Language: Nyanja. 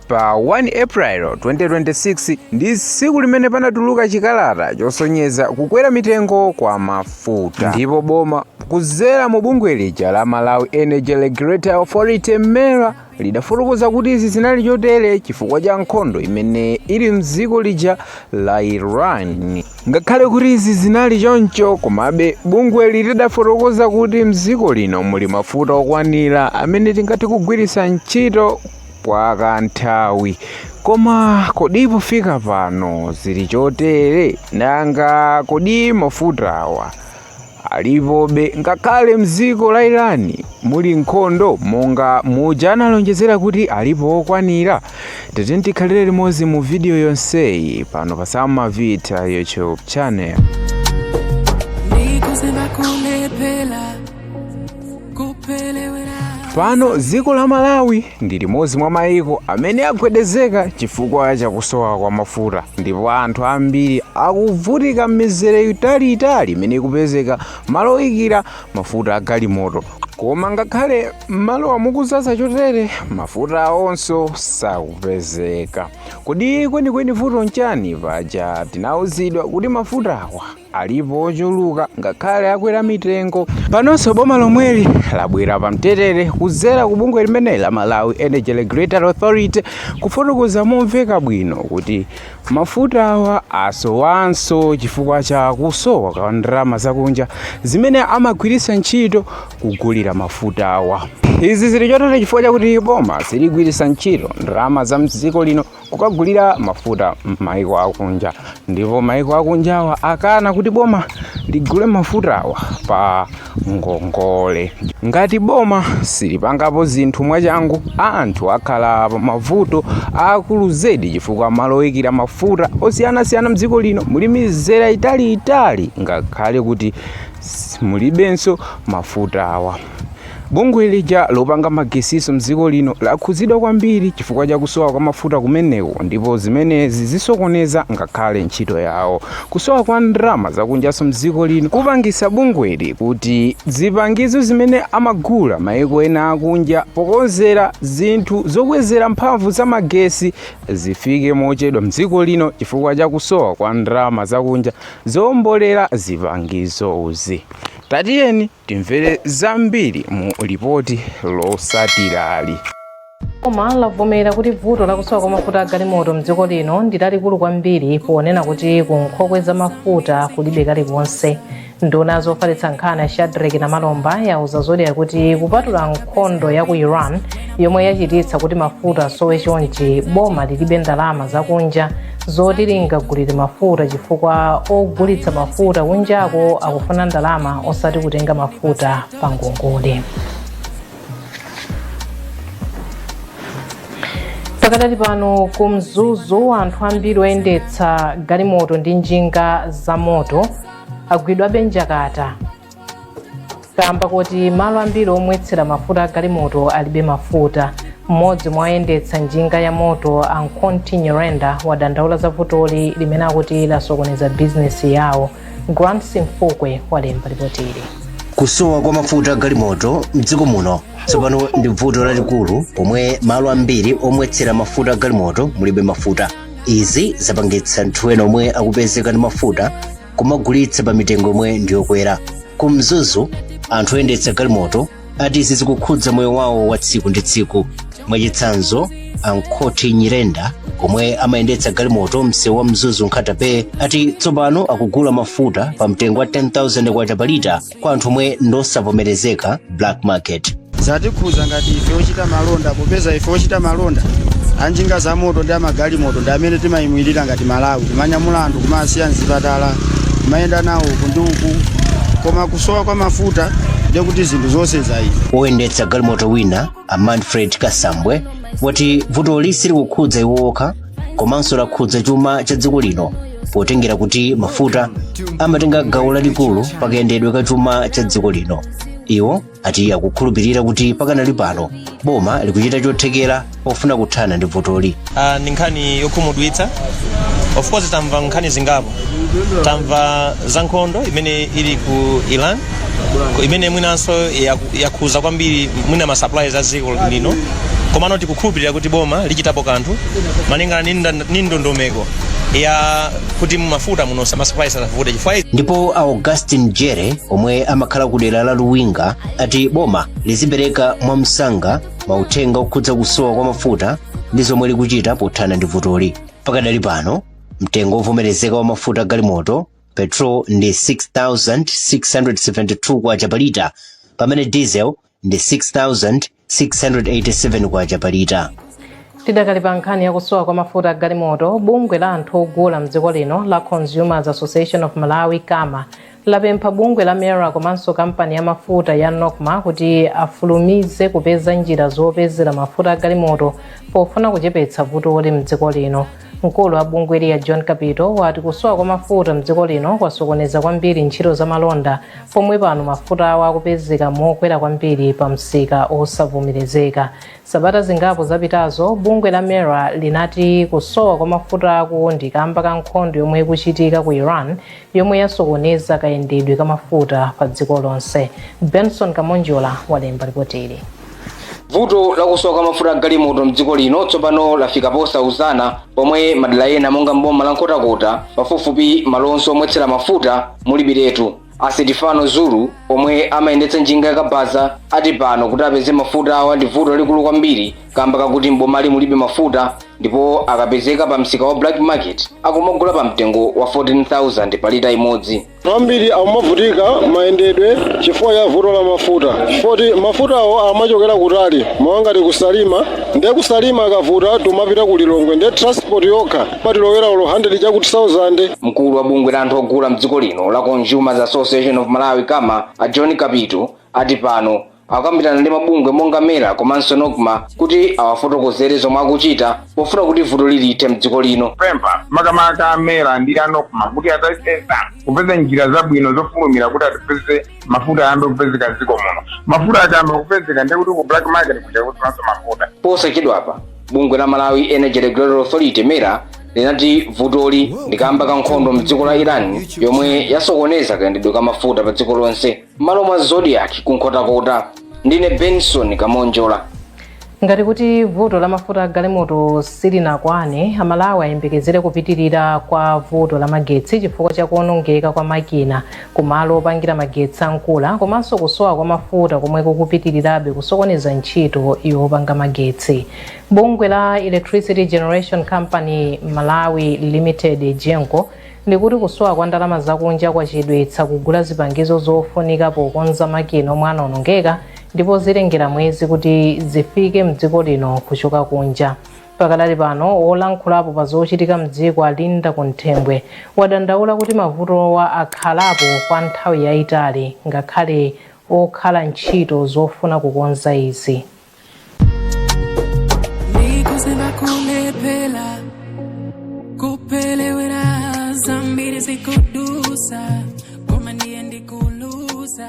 pa 1 April 2026 ndi tsiku limene panatuluka chikalata chosonyeza kukwera mitengo kwa mafuta, ndipo boma kudzera mu bungwe lija la Malawi Energy Regulatory Authority MERA lidafotokoza kuti izi zinali chotere chifukwa cha nkhondo imene ili mdziko lija la Iran. Ngakhale kuti izi zinali choncho, komabe bungwe lidafotokoza kuti mdziko lino muli mafuta okwanira amene tingathe kugwiritsa ntchito kwa kanthawi. Koma kodi pofika pano zili chotere? Nanga kodi mafuta awa alipobe ngakhale mdziko la Iran muli nkhondo monga muja analonjezera kuti alipo okwanira? Tete tikhalire limodzi mu video yonseyi pano pa Samavita YouTube channel. Pano dziko la Malawi ndi limodzi mwa mayiko amene agwedezeka chifukwa cha kusowa kwa mafuta, ndipo anthu ambiri akuvutika m'mizere italiitali imene ikupezeka malo oyikira mafuta a galimoto. Koma ngakhale malo amukudzaza chotere, mafuta onso sakupezeka. Kodi kwenikweni vuto nchani? Paja tinawuzidwa kuti mafuta awa alipo ochuluka ngakhale akwera mitengo. Panonso boma lomweli labwera pamtetere kudzera ku bungwe limene la Malawi Energy Regulatory Authority kufotokoza momveka bwino kuti mafuta awa asowanso chifukwa cha kusowa kwa ndalama zakunja zimene amagwiritsa ntchito kugulira mafuta awa. Izi zili chotere chifukwa chakuti boma siligwiritsa ntchito ndalama za mdziko lino kukagulira mafuta m'mayiko akunja, ndipo mayiko akunjawa akana kuti boma ligule mafuta awa pa ngongole. Ngati boma silipangapo zinthu mwachangu, anthu akhala pa mavuto akulu zedi chifukwa malo oyikira mafuta osiyanasiyana mdziko lino muli mizera italiitali ngakhale kuti mulibenso mafuta awa. Bungwe lija lopanga magesiso mdziko lino lakhuzidwa kwambiri chifukwa cha kusowa kwa mafuta kumeneko, ndipo zimenezi zisokoneza ngakhale ntchito yawo. Kusowa kwa ndalama zakunjaso mdziko lino kupangisa bungweli kuti zipangizo zimene amagula mayiko ena akunja pokonzera zinthu zokwezera mphamvu za magesi zifike mochedwa mdziko lino chifukwa cha kusowa kwa ndalama zakunja zombolera zipangizozi. Tatiyeni timvere zambiri mu ripoti losatirali. Boma lavomera kuti vuto lakusowa kwa mafuta a galimoto mdziko lino ndi lalikulu kwambiri, ponena kuti kunkhokwe za mafuta kulibe kalikonse. Nduna zofalitsa nkhani Shadrack na Malomba yauza zodera kuti kupatula nkhondo ya ku Iran yomwe yachititsa kuti mafuta asowe chonchi, boma lilibe ndalama zakunja zoti lingagulire mafuta chifukwa ogulitsa mafuta kunjako akufuna ndalama osati kutenga mafuta pa ngongole. Pakadali pano ku Mzuzu, anthu ambiri oyendetsa galimoto ndi njinga za moto agwidwabe njakata kamba kuti malo ambiri omwetsera mafuta a galimoto alibe mafuta. Mmodzi mwa oyendetsa njinga ya moto Ankonti Nyirenda wadandaula za vutoli limene akuti lasokoneza bizinesi yawo. Grant Simfukwe walemba ripoti ili. Kusowa kwa mafuta a galimoto mdziko muno tsopano ndi vuto lalikulu pomwe malo ambiri omwetsera mafuta a galimoto mulibe mafuta. Izi zapangitsa anthu ena omwe akupezeka ndi mafuta kumagulitsa pa mitengo omwe ndiyokwera. Ku Mzuzu, anthu oyendetsa galimoto ati izi zikukhudza moyo wawo wa tsiku ndi tsiku. Mwachitsanzo, Ankonti Nyirenda omwe amayendetsa galimoto msewu wa Mzuzu Nkhatape ati tsopano akugula mafuta pa mtengo wa 10,000 kwacha pa lita kwa anthu omwe ndosavomerezeka black market. Zatikhuza ngati ife ochita malonda, popeza ife ochita malonda anjinga za moto ndi amagalimoto ndi amene timayimwirira ngati Malawi, timanyamula anthu kumasiya mzipatala, timayenda nawo uku ndi uku. Koma kusowa kwa mafuta ndi kuti zinthu zonse zayi. Oyendetsa galimoto wina Manfred Kasambwe wati vutoli silikukhudza iwo okha komanso lakhudza chuma cha dziko lino, potengera kuti mafuta amatenga gawo lalikulu pakayendedwe ka chuma cha dziko lino. Iwo ati akukhulupirira kuti pakanali pano boma likuchita chothekera pofuna kuthana ndi vutoli. Ndi nkhani yokhumudwitsa. Of course tamva nkhani zingapo. Tamva za nkhondo imene ili ku Iran, imene mwinanso yakhuza kwambiri mwina ma suppliers a dziko lino komano tikukhulupirira kuti boma lichitapo kanthu malingana ni ndondomeko ya kuti mafuta muno samasupplies atavute chifukwa ndipo Augustin Jere omwe amakhala ku dera la Luwinga ati boma lizipereka mwamsanga mauthenga okhudza kusowa kwa mafuta ndi zomwe likuchita pothana ndi vutoli. Pakadali pano mtengo ovomerezeka wa mafuta galimoto petrol ndi 6,672 kwacha pa lita pamene diesel ndi 6,687 kwacha pa lita. Tidakali pa nkhani yakusowa kwa mafuta galimoto, bungwe la anthu ogula mdziko lino la Consumers Association of Malawi KAMA lapempha bungwe la MERA komanso kampani ya mafuta ya NOCMA kuti afulumize kupeza njira zopezera mafuta galimoto pofuna kuchepetsa vutoli mdziko lino. Mkulu wa bungwe ya John Kapito wati kusowa kwa mafuta mdziko lino kwasokoneza kwambiri ntchito za malonda pomwe pano mafuta awo akupezeka mokwera kwambiri pa msika osavomerezeka. Sabata zingapo zapitazo bungwe la MERA linati kusowa kwa mafuta ako ndi kamba ka nkhondo yomwe ikuchitika ku Iran yomwe yasokoneza kayendedwe ka mafuta pa dziko lonse. Benson Kamonjola walemba ripoti ili. Vuto la kusowa kwa mafuta galimoto mdziko lino tsopano lafika posauzana pomwe madera ena monga mboma la Nkhotakota pafupifupi malonso omwetsera mafuta mulibiretu. Asetifano Zulu omwe amayendetsa njinga yakabaza ati pano kuti apeze mafuta awa ndi vuto likulu kwambiri kamba kakuti mbomali mulibe mafuta ndipo akapezeka pa msika wa black market akumagula pa mtengo wa 14,000 pa lita imodzi. Ambiri amavutika mayendedwe chifukwa ya vuto la mafuta. Chifukwa mafuta awo amachokera kutali mawangati kusalima ndiye kusalima akavuta tumapita ku Lilongwe ndiye transport yokha patilowera ulo 100 chakuti 1000. Mkulu wa bungwe la anthu ogula mdziko lino la Consumers Association of Malawi KAMA a John Kapito ati pano akambirana ndi mabungwe monga MERA komanso NOCMA kuti awafotokozere zomwe akuchita pofuna kuti vuto lilithe mdziko lino. Pempha makamaka MERA ndi NOCMA kuti atayesesa kupeza njira zabwino zofulumira kuti atipeze mafuta ayambe kupezeka mdziko muno. Mafuta akayamba kupezeka ndiye kuti ku black market kuchakutinanso mafuta. Posachedwapa bungwe la Malawi Energy Regulatory Authority MERA linati vutoli ndi kamba ka nkhondo mdziko la Iran yomwe yasokoneza kayendedwe ka mafuta pa dziko lonse. Malo mwa Zodiac ku Nkhotakota ndine Benson Kamonjola. Ngati kuti vuto la mafuta galimoto silinakwane, Amalawi ayembekezere kupitirira kwa vuto la magetsi chifukwa cha kuonongeka kwa makina kumalo opangira magetsi ankula komanso kusowa kwa mafuta komwe kukupitirirabe kusokoneza ntchito yopanga magetsi. Bungwe la Electricity Generation Company Malawi Limited GENCO ndikuti kusowa kwa ndalama zakunja kwachedwetsa kugula zipangizo zofunika pokonza makina omwe anaonongeka ndipo zilengera mwezi kuti zifike mdziko lino kuchoka kunja. Pakadali pano olankhulapo pa zochitika mdziko Alinda Kunthembwe wadandaula kuti mavutowa akhalapo kwa nthawi yayitali ngakhale okhala ntchito zofuna kukonza izi. Kupelewera zambiri zikudusa koma ndiye ndikuluza.